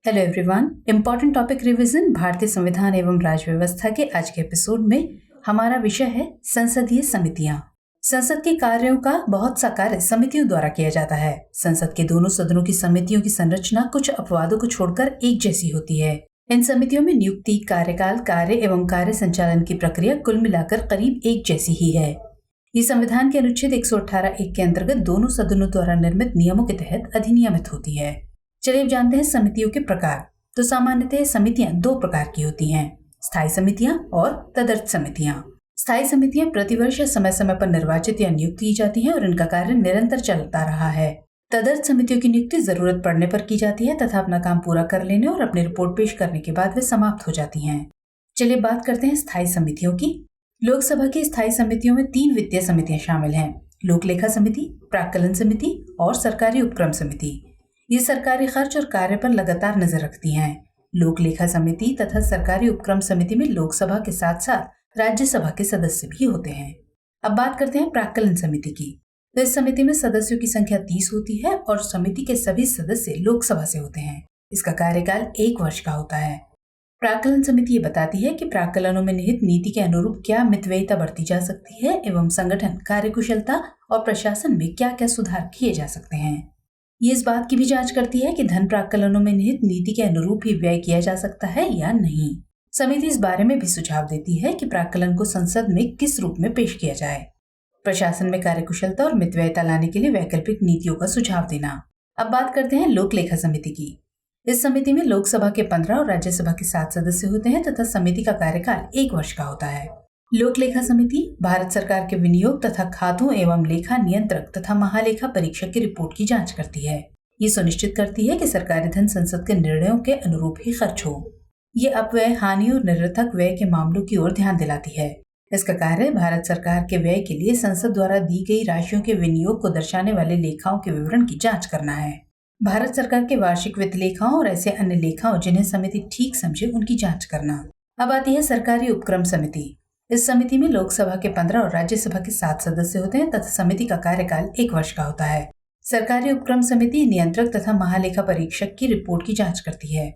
Hello everyone. Important topic revision भारतीय संविधान एवं राज्य व्यवस्था के आज के एपिसोड में हमारा विषय है संसदीय समितियां। संसद के कार्यों का बहुत सा कार्य समितियों द्वारा किया जाता है। संसद के दोनों सदनों की समितियों की संरचना कुछ अपवादों को छोड़कर एक जैसी होती है। इन समितियों में नियुक्ति, कार्यकाल, कार्य एवं कार्य संचालन की प्रक्रिया कुल मिलाकर करीब एक जैसी ही है। ये संविधान के अनुच्छेद 118(1) के अंतर्गत दोनों सदनों द्वारा निर्मित नियमों के तहत अधिनियमित होती है। चलिए अब जानते हैं समितियों के प्रकार। तो सामान्यतः समितियां दो प्रकार की होती हैं, स्थायी समितियां और तदर्थ समितियां। स्थायी समितियां प्रतिवर्ष समय समय पर निर्वाचित या नियुक्त की जाती हैं और इनका कार्य निरंतर चलता रहा है। तदर्थ समितियों की नियुक्ति जरूरत पड़ने पर की जाती है तथा अपना काम पूरा कर लेने और अपनी रिपोर्ट पेश करने के बाद वे समाप्त हो जाती हैं। चलिए बात करते हैं स्थायी समितियों की। लोकसभा की स्थायी समितियों में 3 वित्तीय समितियां शामिल हैं: लोक लेखा समिति, प्राक्कलन समिति और सरकारी उपक्रम समिति। ये सरकारी खर्च और कार्य पर लगातार नजर रखती हैं। लोक लेखा समिति तथा सरकारी उपक्रम समिति में लोकसभा के साथ साथ राज्यसभा के सदस्य भी होते हैं। अब बात करते हैं प्राक्कलन समिति की। तो इस समिति में सदस्यों की संख्या 30 होती है और समिति के सभी सदस्य लोकसभा से होते हैं। इसका कार्यकाल 1 वर्ष का होता है। प्राक्कलन समिति ये बताती है कि प्राक्कलनों में निहित नीति के अनुरूप क्या मितव्ययिता बरती जा सकती है एवं संगठन, कार्यकुशलता और प्रशासन में क्या क्या सुधार किए जा सकते हैं। ये इस बात की भी जांच करती है कि धन प्राक्कलनों में निहित नीति के अनुरूप ही व्यय किया जा सकता है या नहीं। समिति इस बारे में भी सुझाव देती है कि प्राक्कलन को संसद में किस रूप में पेश किया जाए। प्रशासन में कार्यकुशलता और मितव्ययिता लाने के लिए वैकल्पिक नीतियों का सुझाव देना। अब बात करते हैं लोक लेखा समिति की। इस समिति में लोकसभा के 15 और राज्यसभा के 7 सदस्य होते हैं तथा समिति का कार्यकाल 1 वर्ष का होता है। लोक लेखा समिति भारत सरकार के विनियोग तथा खातों एवं लेखा नियंत्रक तथा महालेखा परीक्षक की रिपोर्ट की जांच करती है। ये सुनिश्चित करती है कि सरकारी धन संसद के निर्णयों के अनुरूप ही खर्च हो। ये अपव्यय, हानि और निरर्थक व्यय के मामलों की ओर ध्यान दिलाती है। इसका कार्य भारत सरकार के व्यय के लिए संसद द्वारा दी गई राशियों के विनियोग को दर्शाने वाले लेखाओं के विवरण की जाँच करना है। भारत सरकार के वार्षिक वित्त लेखाओं और ऐसे अन्य लेखाओं जिन्हें समिति ठीक समझे उनकी जाँच करना। अब आती है सरकारी उपक्रम समिति। इस समिति में लोकसभा के 15 और राज्यसभा के 7 सदस्य होते हैं तथा समिति का कार्यकाल 1 वर्ष का होता है। सरकारी उपक्रम समिति नियंत्रक तथा महालेखा परीक्षक की रिपोर्ट की जांच करती है।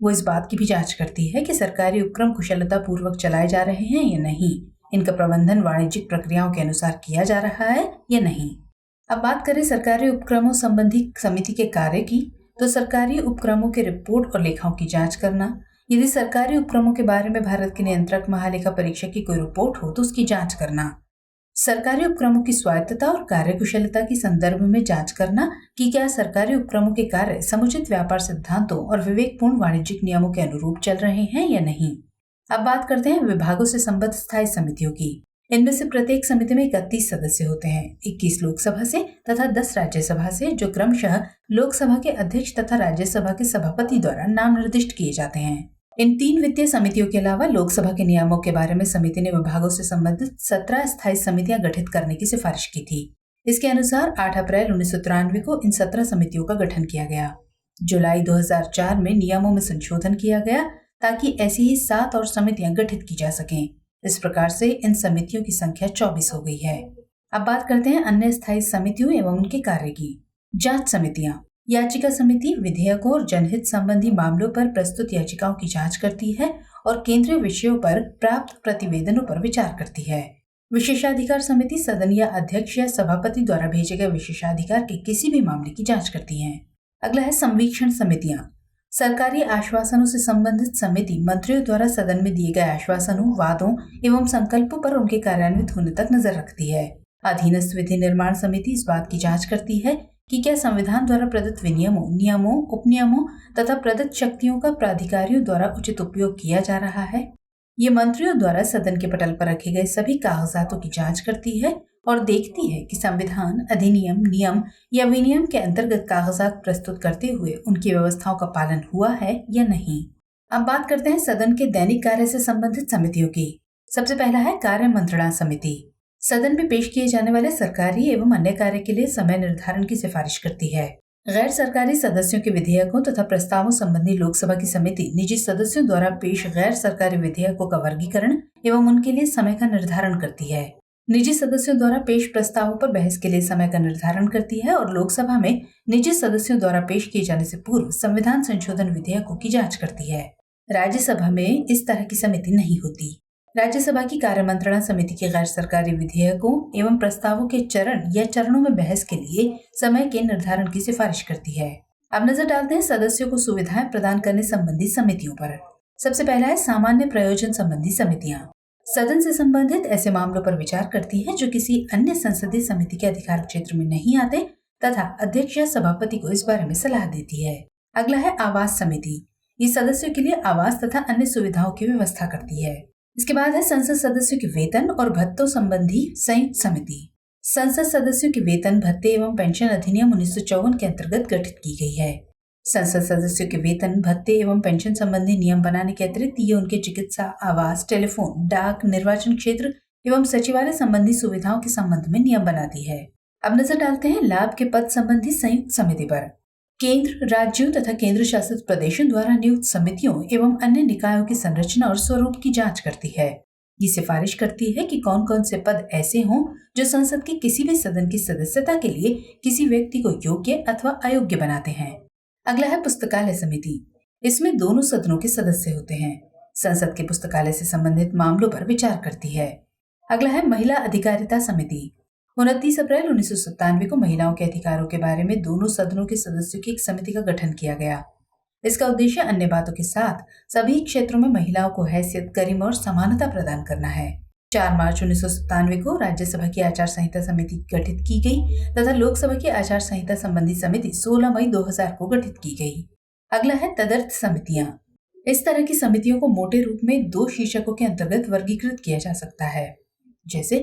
वो इस बात की भी जांच करती है कि सरकारी उपक्रम कुशलता पूर्वक चलाए जा रहे हैं या नहीं, इनका प्रबंधन वाणिज्यिक प्रक्रियाओं के अनुसार किया जा रहा है या नहीं। अब बात करें सरकारी उपक्रमों संबंधी समिति के कार्य की, तो सरकारी उपक्रमों के रिपोर्ट और लेखाओं की जाँच करना। यदि सरकारी उपक्रमों के बारे में भारत के नियंत्रक महालेखा परीक्षक की कोई रिपोर्ट हो तो उसकी जांच करना। सरकारी उपक्रमों की स्वायत्तता और कार्यकुशलता के संदर्भ में जांच करना कि क्या सरकारी उपक्रमों के कार्य समुचित व्यापार सिद्धांतों और विवेकपूर्ण वाणिज्यिक नियमों के अनुरूप चल रहे हैं या नहीं। अब बात करते हैं विभागों से संबद्ध स्थायी समितियों की। इनमें से प्रत्येक समिति में 31 सदस्य होते हैं, 21 लोकसभा से तथा 10 राज्यसभा से, जो क्रमशः लोकसभा के अध्यक्ष तथा राज्यसभा के सभापति द्वारा नाम निर्दिष्ट किए जाते हैं। इन 3 वित्तीय समितियों के अलावा लोकसभा के नियमों के बारे में समिति ने विभागों से संबंधित 17 स्थायी समितियां गठित करने की सिफारिश की थी। इसके अनुसार 8 अप्रैल 1993 को इन 17 समितियों का गठन किया गया। जुलाई 2004 में नियमों में संशोधन किया गया ताकि ऐसी ही 7 और समितियां गठित की जा सकें। इस प्रकार से इन समितियों की संख्या 24 हो गई है। अब बात करते हैं अन्य स्थायी समितियों एवं उनके कार्य की। जांच समितियां। याचिका समिति विधेयकों और जनहित संबंधी मामलों पर प्रस्तुत याचिकाओं की जांच करती है और केंद्रीय विषयों पर प्राप्त प्रतिवेदनों पर विचार करती है। विशेषाधिकार समिति सदन या अध्यक्ष या सभापति द्वारा भेजे गए विशेषाधिकार के किसी भी मामले की जांच करती है। अगला है संवीक्षण समितियां। सरकारी आश्वासनों से संबंधित समिति मंत्रियों द्वारा सदन में दिए गए आश्वासनों, वादों एवं संकल्पों पर उनके कार्यान्वित होने तक नजर रखती है। अधीनस्थ विधि निर्माण समिति इस बात की जांच करती है कि क्या संविधान द्वारा प्रदत्त विनियमों, नियमों, उपनियमों तथा प्रदत्त शक्तियों का प्राधिकारियों द्वारा उचित उपयोग किया जा रहा है। ये मंत्रियों द्वारा सदन के पटल पर रखे गए सभी कागजातों की जांच करती है और देखती है कि संविधान, अधिनियम, नियम या विनियम के अंतर्गत कागजात प्रस्तुत करते हुए उनकी व्यवस्थाओं का पालन हुआ है या नहीं। अब बात करते हैं सदन के दैनिक कार्य से संबंधित समितियों की। सबसे पहला है कार्य मंत्रणा समिति। सदन में पेश किए जाने वाले सरकारी एवं अन्य कार्य के लिए समय निर्धारण की सिफारिश करती है। गैर सरकारी सदस्यों के विधेयकों तथा प्रस्तावों संबंधी लोकसभा की समिति निजी सदस्यों द्वारा पेश गैर सरकारी विधेयकों का वर्गीकरण एवं उनके लिए समय का निर्धारण करती है। निजी सदस्यों द्वारा पेश प्रस्तावों पर बहस के लिए समय का निर्धारण करती है और लोकसभा में निजी सदस्यों द्वारा पेश किए जाने से पूर्व संविधान संशोधन विधेयकों की जांच करती है। राज्यसभा में इस तरह की समिति नहीं होती। राज्यसभा की कार्य मंत्रणा समिति के गैर सरकारी विधेयकों एवं प्रस्तावों के चरण या चरणों में बहस के लिए समय के निर्धारण की सिफारिश करती है। अब नजर डालते हैं सदस्यों को सुविधाएं प्रदान करने संबंधी समितियों पर। सबसे पहला है सामान्य प्रयोजन संबंधी समितियां। सदन से संबंधित ऐसे मामलों पर विचार करती हैं जो किसी अन्य संसदीय समिति के अधिकार क्षेत्र में नहीं आते तथा अध्यक्ष या सभापति को इस बारे में सलाह देती है। अगला है आवास समिति। ये सदस्यों के लिए आवास तथा अन्य सुविधाओं की व्यवस्था करती है। इसके बाद है संसद सदस्यों के वेतन और भत्तों संबंधी संयुक्त समिति। संसद सदस्यों के वेतन, भत्ते एवं पेंशन अधिनियम 1954 के अंतर्गत गठित की गई है। संसद सदस्यों के वेतन, भत्ते एवं पेंशन संबंधी नियम बनाने के अतिरिक्त ये उनके चिकित्सा, आवास, टेलीफोन, डाक, निर्वाचन क्षेत्र एवं सचिवालय संबंधी सुविधाओं के संबंध में नियम बनाती है। अब नजर डालते हैं लाभ के पद संबंधी संयुक्त समिति पर। केंद्र, राज्यों तथा केंद्र शासित प्रदेशों द्वारा नियुक्त समितियों एवं अन्य निकायों की संरचना और स्वरूप की जांच करती है। ये सिफारिश करती है कि कौन कौन से पद ऐसे हों जो संसद के किसी भी सदन की सदस्यता के लिए किसी व्यक्ति को योग्य अथवा अयोग्य बनाते हैं। अगला है पुस्तकालय समिति। इसमें दोनों सदनों के सदस्य होते हैं। संसद के पुस्तकालय से संबंधित मामलों पर विचार करती है। अगला है महिला अधिकारिता समिति। 29 अप्रैल 1997 को महिलाओं के अधिकारों के बारे में दोनों सदनों के सदस्यों की एक समिति का गठन किया गया। इसका उद्देश्य अन्य बातों के साथ सभी क्षेत्रों में महिलाओं को हैसियत, गरिमा और समानता प्रदान करना है। 4 मार्च 1997 को राज्यसभा की आचार संहिता समिति गठित की गई तथा लोकसभा की आचार संहिता संबंधी समिति 16 मई 2000 को गठित की गई। अगला है तदर्थ समितियां। इस तरह की समितियों को मोटे रूप में 2 शीर्षकों के अंतर्गत वर्गीकृत किया जा सकता है, जैसे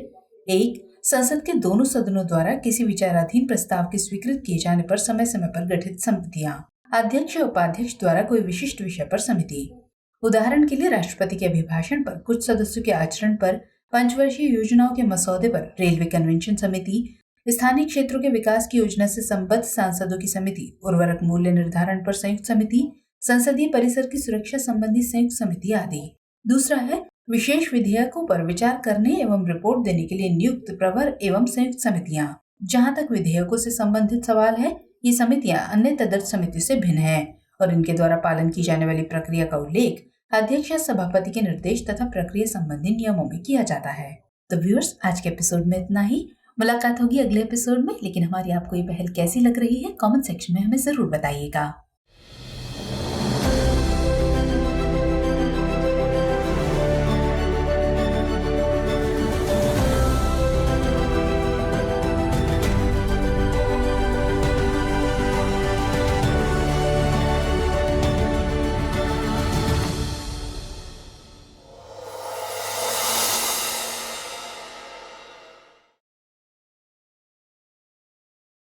1. संसद के दोनों सदनों द्वारा किसी विचाराधीन प्रस्ताव के स्वीकृत किए जाने पर समय समय पर गठित समितियां। अध्यक्ष या उपाध्यक्ष द्वारा कोई विशिष्ट विषय पर समिति। उदाहरण के लिए राष्ट्रपति के अभिभाषण पर, कुछ सदस्यों के आचरण पर, पंचवर्षीय योजनाओं के मसौदे पर रेलवे कन्वेंशन समिति, स्थानीय क्षेत्रों के विकास की योजना से संबद्ध सांसदों की समिति, उर्वरक मूल्य निर्धारण पर संयुक्त समिति, संसदीय परिसर की सुरक्षा संबंधी संयुक्त समिति आदि। दूसरा है विशेष विधेयकों पर विचार करने एवं रिपोर्ट देने के लिए नियुक्त प्रवर एवं संयुक्त समितियां। जहां तक विधेयकों से संबंधित सवाल है, ये समितियां अन्य तदर्थ समिति से भिन्न है और इनके द्वारा पालन की जाने वाली प्रक्रिया का उल्लेख अध्यक्ष या सभापति के निर्देश तथा प्रक्रिया संबंधी नियमों में किया जाता है। तो व्यूअर्स, आज के एपिसोड में इतना ही। मुलाकात होगी अगले एपिसोड में, लेकिन हमारी आपको ये पहल कैसी लग रही है कमेंट सेक्शन में हमें जरूर बताइएगा।